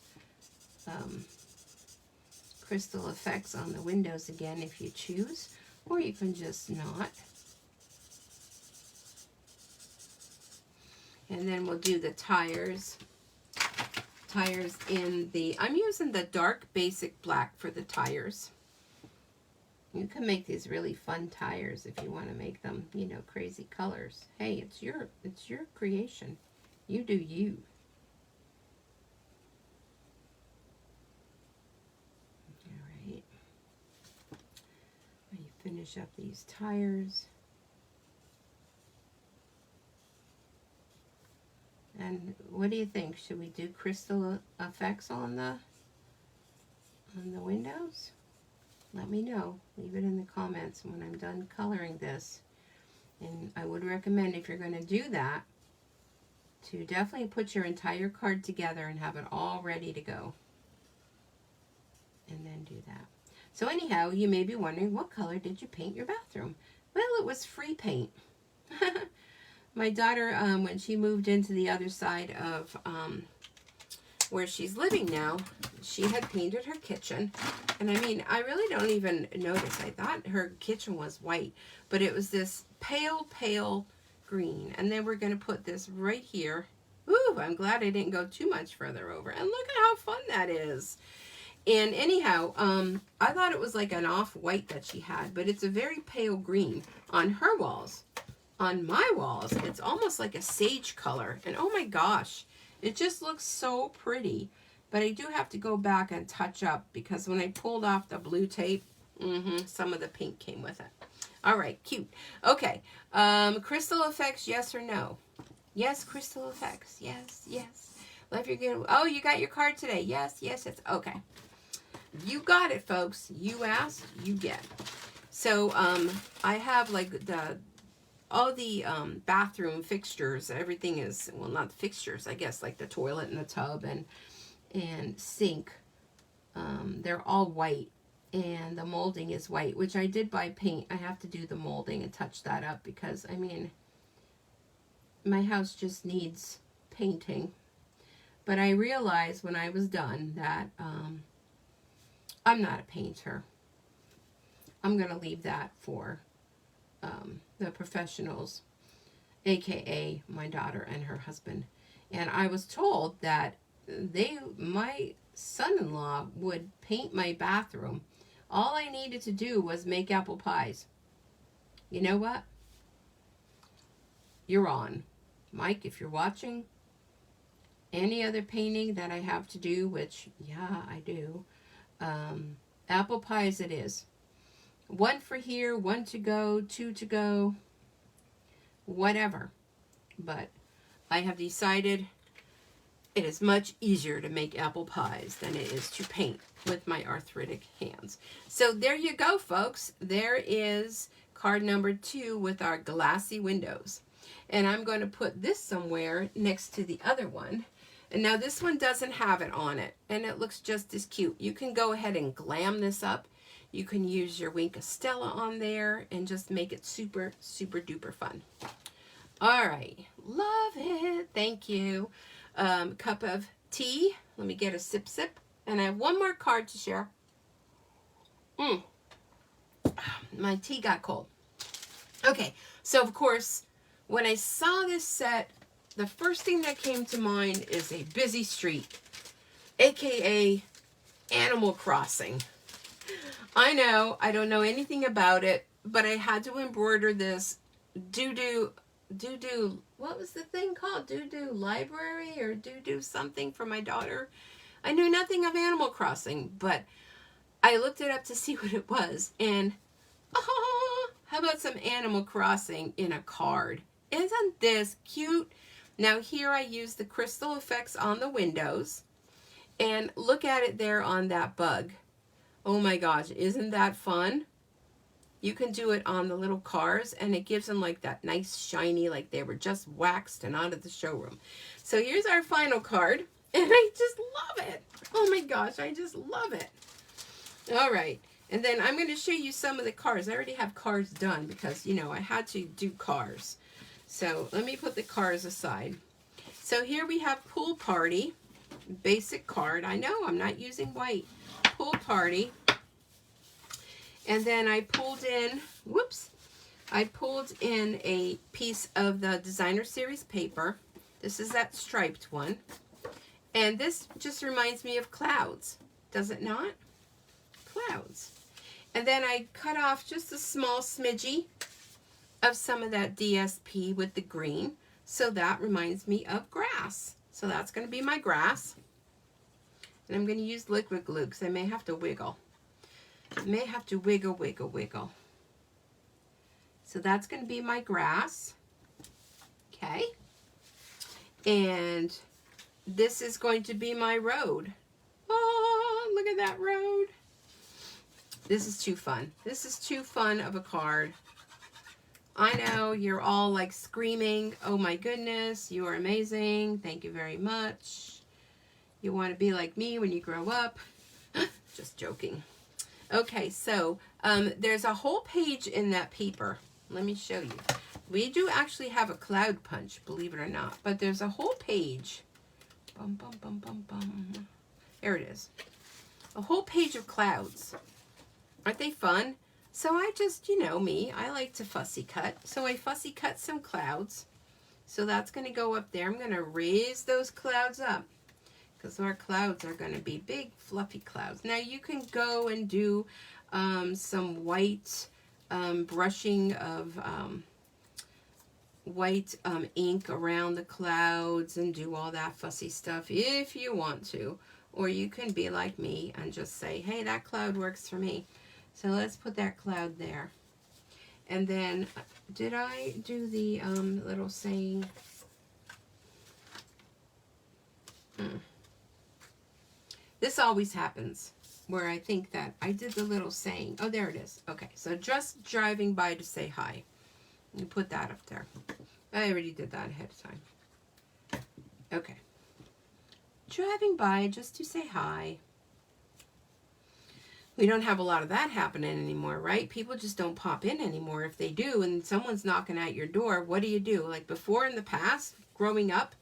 crystal effects on the windows again if you choose, or you can just not. And then we'll do the tires. Tires in the, I'm using the dark basic black for the tires. You can make these really fun tires if you want to make them, you know, crazy colors. Hey, it's your creation. You do you. All right. Now you finish up these tires. And what do you think? Should we do crystal effects on the windows? Let me know. Leave it in the comments when I'm done coloring this. And I would recommend, if you're going to do that, to definitely put your entire card together and have it all ready to go. And then do that. So anyhow, you may be wondering, what color did you paint your bathroom? Well, it was free paint. My daughter, when she moved into the other side of where she's living now, she had painted her kitchen. And I mean, I really don't even notice. I thought her kitchen was white, but it was this pale, pale green. And then we're going to put this right here. Ooh, I'm glad I didn't go too much further over. And look at how fun that is. And anyhow, I thought it was like an off-white that she had, but it's a very pale green on her walls. On my walls, it's almost like a sage color. And oh my gosh, it just looks so pretty. But I do have to go back and touch up because when I pulled off the blue tape, some of the pink came with it. All right, cute. Okay, crystal effects, yes or no? Yes, crystal effects. Yes, yes. Love your good. Oh, you got your card today. Yes, yes, it's okay. You got it, folks. You asked, you get. So I have like all the bathroom fixtures. Everything is, well, not fixtures, I guess, like the toilet and the tub and sink. They're all white, and the molding is white, which I did buy paint. I have to do the molding and touch that up because, I mean, my house just needs painting. But I realized when I was done that I'm not a painter. I'm going to leave that for the professionals, aka my daughter and her husband. And I was told that my son-in-law would paint my bathroom. All I needed to do was make apple pies. You know what? You're on. Mike, if you're watching, any other painting that I have to do, which, yeah, I do, apple pies it is. One for here, one to go, two to go, whatever. But I have decided it is much easier to make apple pies than it is to paint with my arthritic hands. So there you go, folks. There is card number 2 with our glassy windows. And I'm going to put this somewhere next to the other one And now this one doesn't have it on it, and it looks just as cute. You can go ahead and glam this up. You can use your Wink of Stella on there and just make it super, super duper fun. All right, love it. Thank you. Cup of tea. Let me get a sip. And I have one more card to share. My tea got cold. Okay, so of course, when I saw this set, the first thing that came to mind is a busy street, aka Animal Crossing. I know, I don't know anything about it, but I had to embroider this doo-doo, what was the thing called? Doo-doo library or doo-doo something for my daughter. I knew nothing of Animal Crossing, but I looked it up to see what it was, and how about some Animal Crossing in a card? Isn't this cute? Now here I use the crystal effects on the windows, and look at it there on that bug. Oh my gosh, isn't that fun? You can do it on the little cars, and it gives them like that nice shiny, like they were just waxed and out of the showroom. So here's our final card, and I just love it. Oh my gosh, I just love it. All right, and then I'm going to show you some of the cars. I already have cars done because, you know, I had to do cars. So let me put the cars aside. So here we have Pool Party, basic card. I know I'm not using white. Pool Party. And then I pulled in, I pulled in a piece of the Designer Series paper. This is that striped one. And this just reminds me of clouds. Does it not? Clouds. And then I cut off just a small smidgy of some of that DSP with the green. So that reminds me of grass. So that's going to be my grass. And I'm going to use liquid glue because I may have to wiggle. I may have to wiggle. So that's going to be my grass. Okay. And this is going to be my road. Oh, look at that road. This is too fun. This is too fun of a card. I know you're all like screaming, oh my goodness, you are amazing. Thank you very much. You want to be like me when you grow up. Just joking. Okay, so there's a whole page in that paper. Let me show you. We do actually have a cloud punch, believe it or not. But there's a whole page. There it is. A whole page of clouds. Aren't they fun? So I just, you know me, I like to fussy cut. So I fussy cut some clouds. So that's going to go up there. I'm going to raise those clouds up, because our clouds are going to be big, fluffy clouds. Now you can go and do some white brushing of white ink around the clouds and do all that fussy stuff if you want to. Or you can be like me and just say, hey, that cloud works for me. So let's put that cloud there. And then, did I do the little saying? This always happens, where I think that I did the little saying. Oh, there it is. Okay, so just driving by to say hi. You put that up there. I already did that ahead of time. Okay. Driving by just to say hi. We don't have a lot of that happening anymore, right? People just don't pop in anymore. If they do and someone's knocking at your door, what do? Like before in the past, growing up,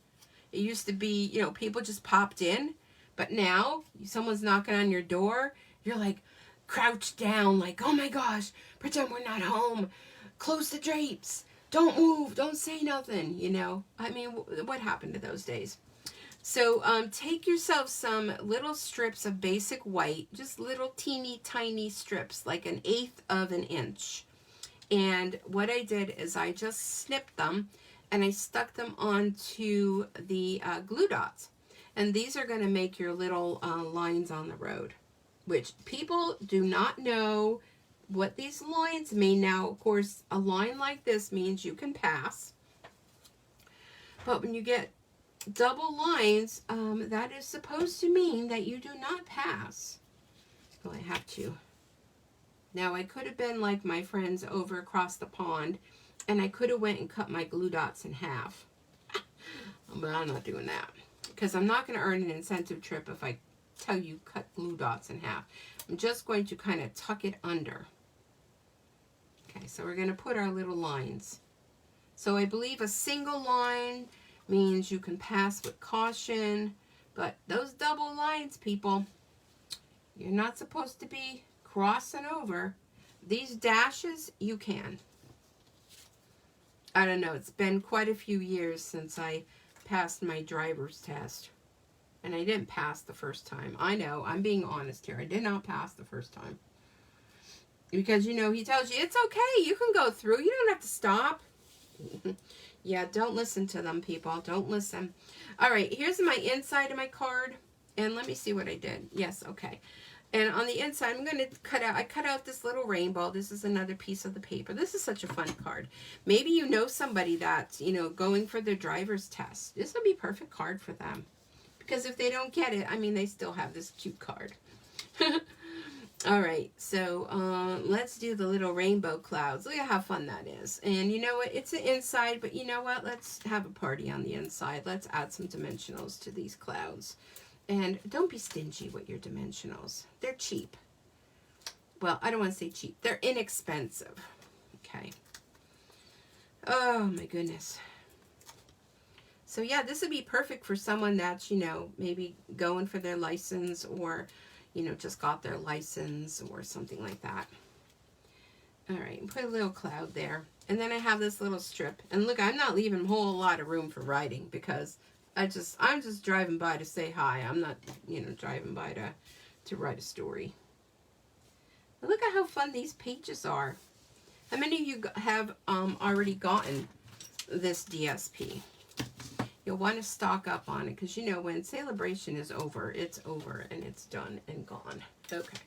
it used to be, you know, people just popped in. But now, someone's knocking on your door, you're like crouched down, like, oh my gosh, pretend we're not home. Close the drapes. Don't move. Don't say nothing, you know. I mean, what happened to those days? So take yourself some little strips of basic white, just little teeny tiny strips, like 1/8 of an inch. And what I did is I just snipped them and I stuck them onto the glue dots. And these are going to make your little lines on the road, which people do not know what these lines mean. Now, of course, a line like this means you can pass. But when you get double lines, that is supposed to mean that you do not pass. So I have to. Now, I could have been like my friends over across the pond, and I could have went and cut my glue dots in half. But I'm not doing that. because I'm not going to earn an incentive trip if I tell you cut glue dots in half. I'm just going to kind of tuck it under. Okay, so we're going to put our little lines. So I believe a single line means you can pass with caution, but those double lines, people, you're not supposed to be crossing over. These dashes, you can. I don't know, it's been quite a few years since I passed my driver's test. And I didn't pass the first time. I know, I'm being honest here. I did not pass the first time. Because, you know, he tells you, it's okay, you can go through. You don't have to stop. Yeah, don't listen to them, people. Don't listen. All right, here's my inside of my card. And let me see what I did. Yes, okay. And on the inside, I'm going to I cut out this little rainbow. This is another piece of the paper. This is such a fun card. Maybe you know somebody that's, you know, going for their driver's test. This would be a perfect card for them. Because if they don't get it, I mean, they still have this cute card. All right, so let's do the little rainbow clouds. Look at how fun that is. And you know what? It's the inside, but you know what? Let's have a party on the inside. Let's add some dimensionals to these clouds. And don't be stingy with your dimensionals. They're cheap. Well, I don't want to say cheap. They're inexpensive. Okay. Oh, my goodness. So, yeah, this would be perfect for someone that's, you know, maybe going for their license or, you know, just got their license or something like that. All right, put a little cloud there. And then I have this little strip. And look, I'm not leaving a whole lot of room for writing because I'm just driving by to say hi. I'm not, you know, driving by to write a story. But look at how fun these pages are. How many of you have already gotten this DSP? You'll want to stock up on it because, you know, when celebration is over, it's over and it's done and gone. Okay,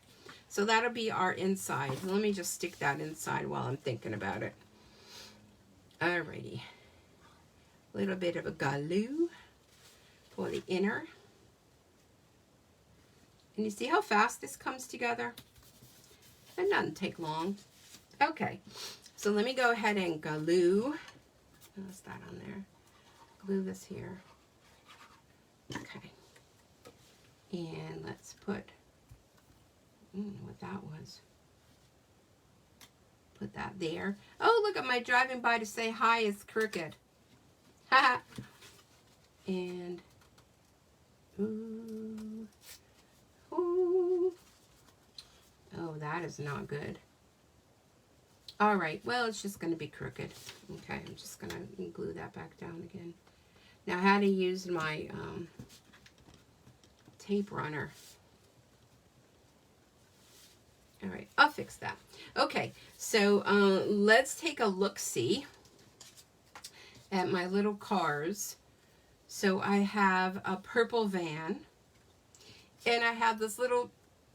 so that'll be our inside. Let me just stick that inside while I'm thinking about it. Alrighty. A little bit of a glue for the inner. And you see how fast this comes together? It doesn't take long. Okay, so let me go ahead and glue. What's that on there? Glue this here. Okay. And let's put, what that was. Put that there. Oh, look at my driving by to say hi is crooked. Haha. And, ooh. Ooh. Oh, that is not good. All right, well, it's just going to be crooked. Okay, I'm just going to glue that back down again. Now, how to use my tape runner. All right, I'll fix that. Okay, so let's take a look-see at my little cars. So I have a purple van, and I have this little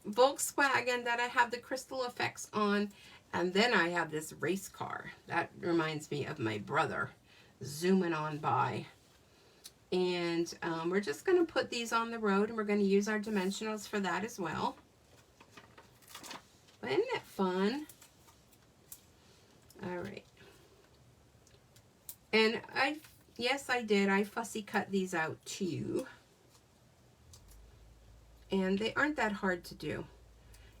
Volkswagen that I have the crystal effects on, and then I have this race car. That reminds me of my brother zooming on by. And we're just going to put these on the road, and we're going to use our dimensionals for that as well. But isn't it fun? All right. And yes, I did. I fussy cut these out too. And they aren't that hard to do.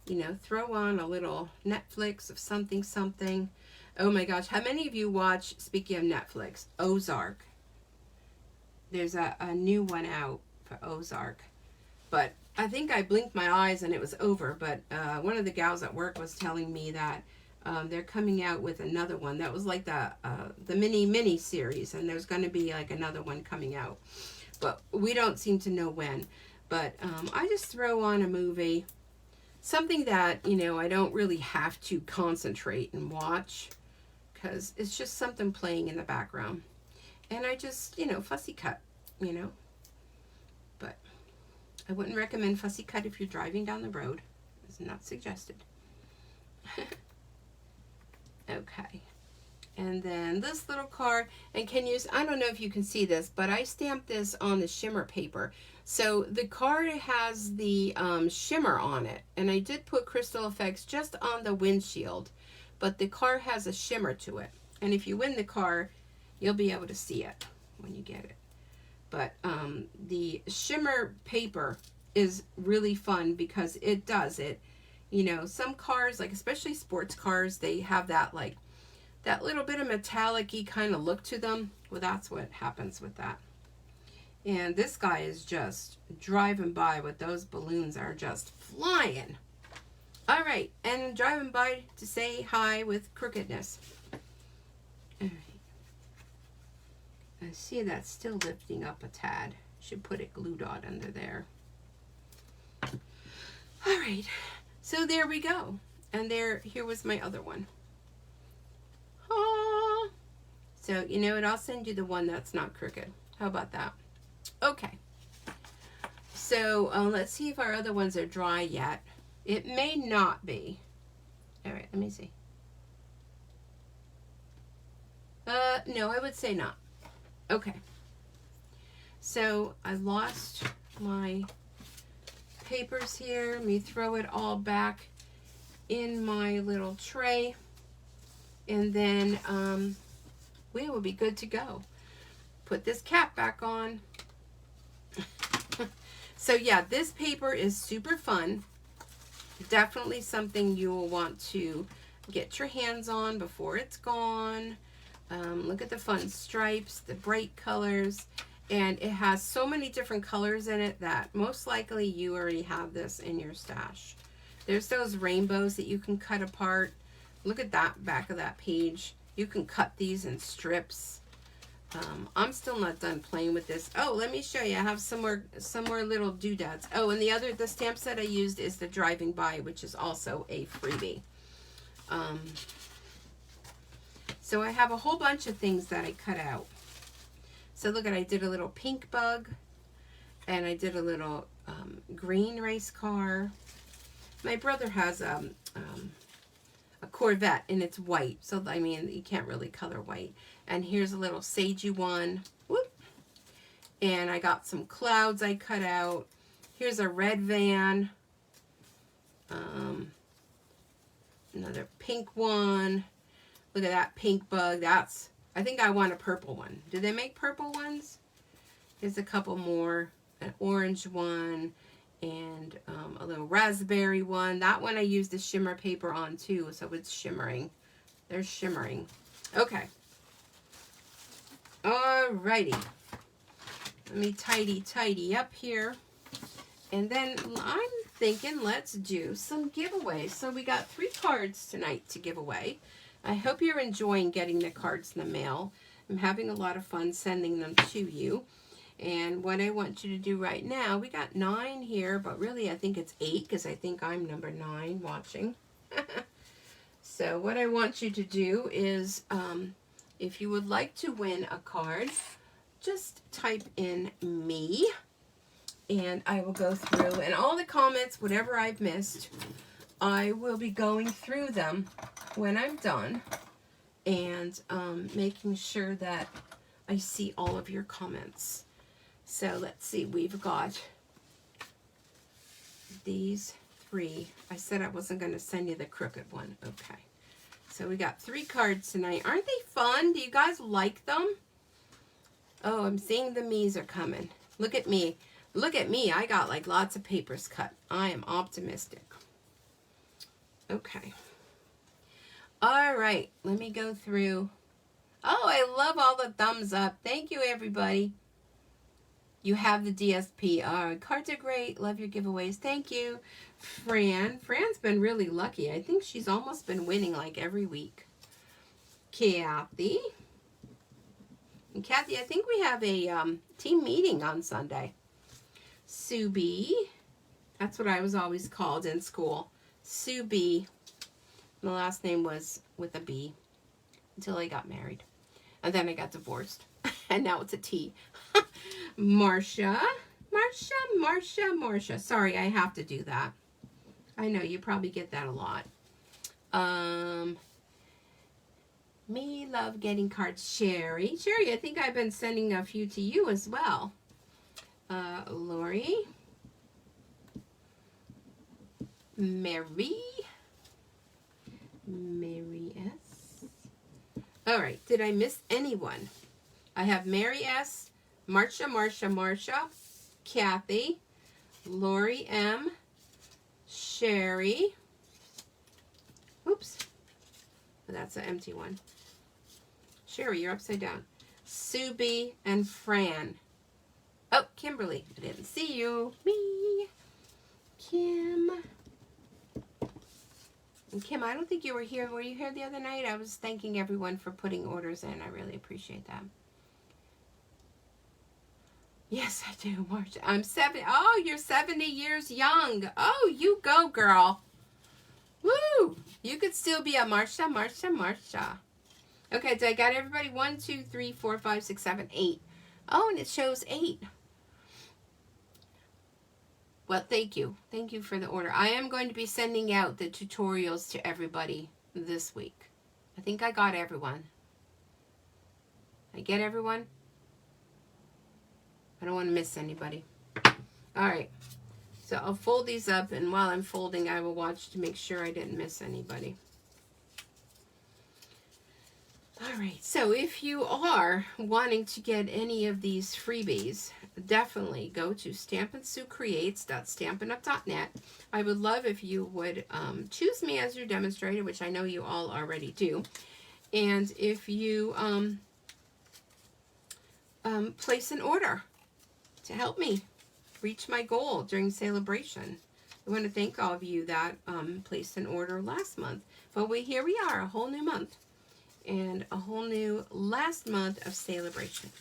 You know, throw on a little Netflix of something. Oh my gosh, how many of you watch, speaking of Netflix, Ozark? There's a new one out for Ozark. But I think I blinked my eyes and it was over. But one of the gals at work was telling me that they're coming out with another one. That was like the mini series. And there's going to be like another one coming out. But we don't seem to know when. But I just throw on a movie. Something that, you know, I don't really have to concentrate and watch. Because it's just something playing in the background. And I just, you know, fussy cut, you know. But I wouldn't recommend fussy cut if you're driving down the road. It's not suggested. Okay. And then this little card, and I don't know if you can see this, but I stamped this on the shimmer paper. So the card has the shimmer on it. And I did put crystal effects just on the windshield. But the car has a shimmer to it. And if you win the car, you'll be able to see it when you get it. But the shimmer paper is really fun because it does it. You know, some cars, like especially sports cars, they have that like that little bit of metallic-y kind of look to them. Well, that's what happens with that. And this guy is just driving by with those balloons are just flying. All right, and driving by to say hi with crookedness. All right. I see that's still lifting up a tad. Should put a glue dot under there. All right. So there we go. And here was my other one. Ah. So, you know what? I'll send you the one that's not crooked. How about that? Okay. So, let's see if our other ones are dry yet. It may not be. All right, let me see. No, I would say not. Okay. So, I lost my papers here. Let me throw it all back in my little tray, and then we will be good to go. Put this cap back on. So yeah, this paper is super fun. Definitely something you will want to get your hands on before it's gone. Look at the fun stripes, the bright colors. And it has so many different colors in it that most likely you already have this in your stash. There's those rainbows that you can cut apart. Look at that back of that page. You can cut these in strips. I'm still not done playing with this. Oh, let me show you. I have some more little doodads. Oh, and the stamp set I used is the Driving By, which is also a freebie. So I have a whole bunch of things that I cut out. So look at, I did a little pink bug, and I did a little green race car. My brother has a Corvette, and it's white, so I mean you can't really color white. And here's a little sagey one. Whoop. And I got some clouds I cut out. Here's a red van. Another pink one. Look at that pink bug. That's, I think I want a purple one. Do they make purple ones? Here's a couple more. An orange one. And a little raspberry one. That one I used the shimmer paper on too, so it's shimmering. They're shimmering. Okay. Alrighty. Let me tidy up here. And then I'm thinking let's do some giveaways. So we got 3 cards tonight to give away. I hope you're enjoying getting the cards in the mail. I'm having a lot of fun sending them to you. And what I want you to do right now, we got 9 here, but really I think it's 8 because I think I'm number 9 watching. So what I want you to do is, if you would like to win a card, just type in me, and I will go through, and all the comments, whatever I've missed, I will be going through them when I'm done, and making sure that I see all of your comments. So let's see, we've got these 3. I said I wasn't going to send you the crooked one. Okay. So we got 3 cards tonight. Aren't they fun? Do you guys like them? Oh, I'm seeing the me's are coming. Look at me. Look at me. I got like lots of papers cut. I am optimistic. Okay. All right. Let me go through. Oh, I love all the thumbs up. Thank you, everybody. You have the DSP. All right. Cards are great. Love your giveaways. Thank you. Fran's been really lucky. I think she's almost been winning like every week. Kathy. And Kathy, I think we have a team meeting on Sunday. Sue B. That's what I was always called in school. Sue B. My last name was with a B until I got married. And then I got divorced. And now it's a T. Marcia. Sorry, I have to do that. I know, you probably get that a lot. Me love getting cards. Sherry, I think I've been sending a few to you as well. Lori. Mary S. All right, did I miss anyone? I have Mary S., Marsha, Kathy, Lori M, Sherry. Oops. That's an empty one. Sherry, you're upside down. Sue B and Fran. Oh, Kimberly. I didn't see you. Me. Kim. And Kim, I don't think you were here. Were you here the other night? I was thanking everyone for putting orders in. I really appreciate that. Yes, I do, Marsha. I'm 70. Oh, you're 70 years young. Oh, you go, girl. Woo! You could still be a Marsha. Okay, so I got everybody 1, 2, 3, 4, 5, 6, 7, 8. Oh, and it shows 8. Well, thank you. Thank you for the order. I am going to be sending out the tutorials to everybody this week. I think I got everyone. I get everyone? I don't want to miss anybody. All right. So I'll fold these up, and while I'm folding, I will watch to make sure I didn't miss anybody. All right. So if you are wanting to get any of these freebies, definitely go to StampinSueCreates.Stampin.net. I would love if you would choose me as your demonstrator, which I know you all already do. And if you place an order to help me reach my goal during celebration. I want to thank all of you that placed an order last month. But here we are, a whole new month. And a whole new last month of celebration.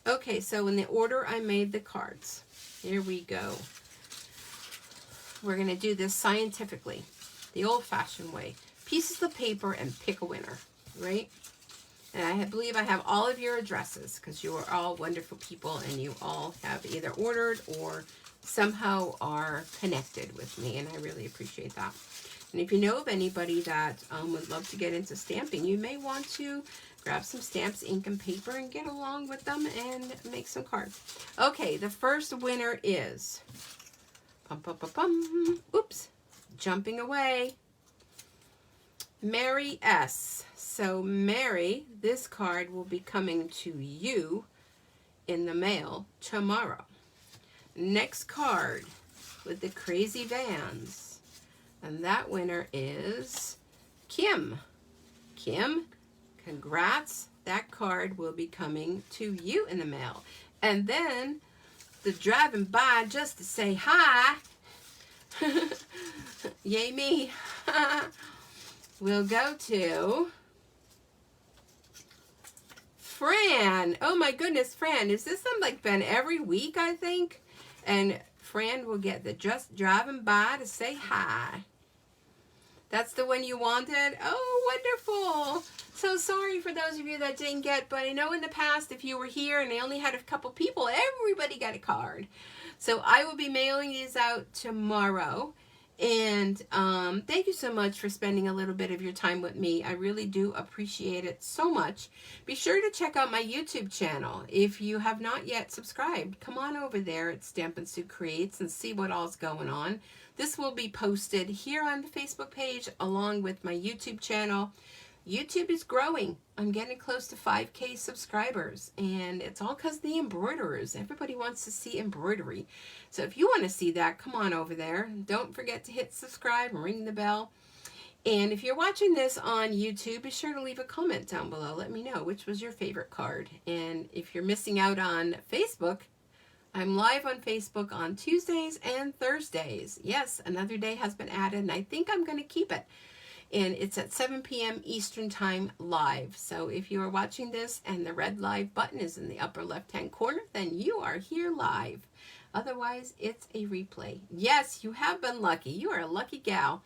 Okay, so in the order I made the cards. Here we go. We're going to do this scientifically, the old-fashioned way. Pieces of paper and pick a winner, right? And I believe I have all of your addresses because you are all wonderful people and you all have either ordered or somehow are connected with me, and I really appreciate that. And if you know of anybody that would love to get into stamping, you may want to grab some stamps, ink, and paper and get along with them and make some cards. Okay, the first winner is, oops, jumping away, Mary S. So Mary, this card will be coming to you in the mail tomorrow. Next card with the crazy vans. And that winner is Kim. Kim, congrats. That card will be coming to you in the mail. And then the driving by just to say hi. Yay me. We'll go to Fran. Oh my goodness, Fran. Is this something like been every week, I think? And Fran will get the just driving by to say hi. That's the one you wanted? Oh, wonderful. So sorry for those of you that didn't get, but I know in the past if you were here and I only had a couple people, everybody got a card. So I will be mailing these out tomorrow. And thank you so much for spending a little bit of your time with me. I really do appreciate it so much. Be sure to check out my YouTube channel. If you have not yet subscribed, come on over there at Stampin' Sue Creates and see what all's going on. This will be posted here on the Facebook page along with my YouTube channel. YouTube is growing. I'm getting close to 5K subscribers, and it's all because of the embroiderers. Everybody wants to see embroidery. So if you want to see that, come on over there. Don't forget to hit subscribe and ring the bell. And if you're watching this on YouTube, be sure to leave a comment down below. Let me know which was your favorite card. And if you're missing out on Facebook, I'm live on Facebook on Tuesdays and Thursdays. Yes, another day has been added, and I think I'm going to keep it. And it's at 7 p.m. Eastern Time live. So if you are watching this and the red live button is in the upper left-hand corner, then you are here live. Otherwise, it's a replay. Yes, you have been lucky. You are a lucky gal.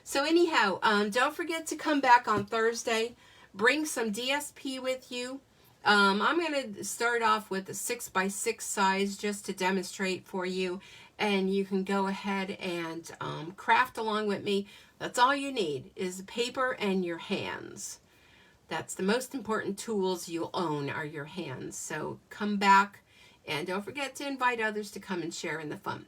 So anyhow, don't forget to come back on Thursday. Bring some DSP with you. I'm going to start off with a 6x6 size just to demonstrate for you. And you can go ahead and craft along with me. That's all you need is paper and your hands. That's the most important tools you'll own are your hands. So come back and don't forget to invite others to come and share in the fun.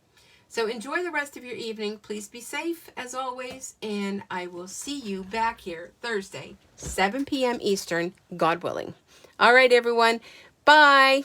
So enjoy the rest of your evening. Please be safe as always. And I will see you back here Thursday, 7 p.m. Eastern, God willing. All right, everyone. Bye.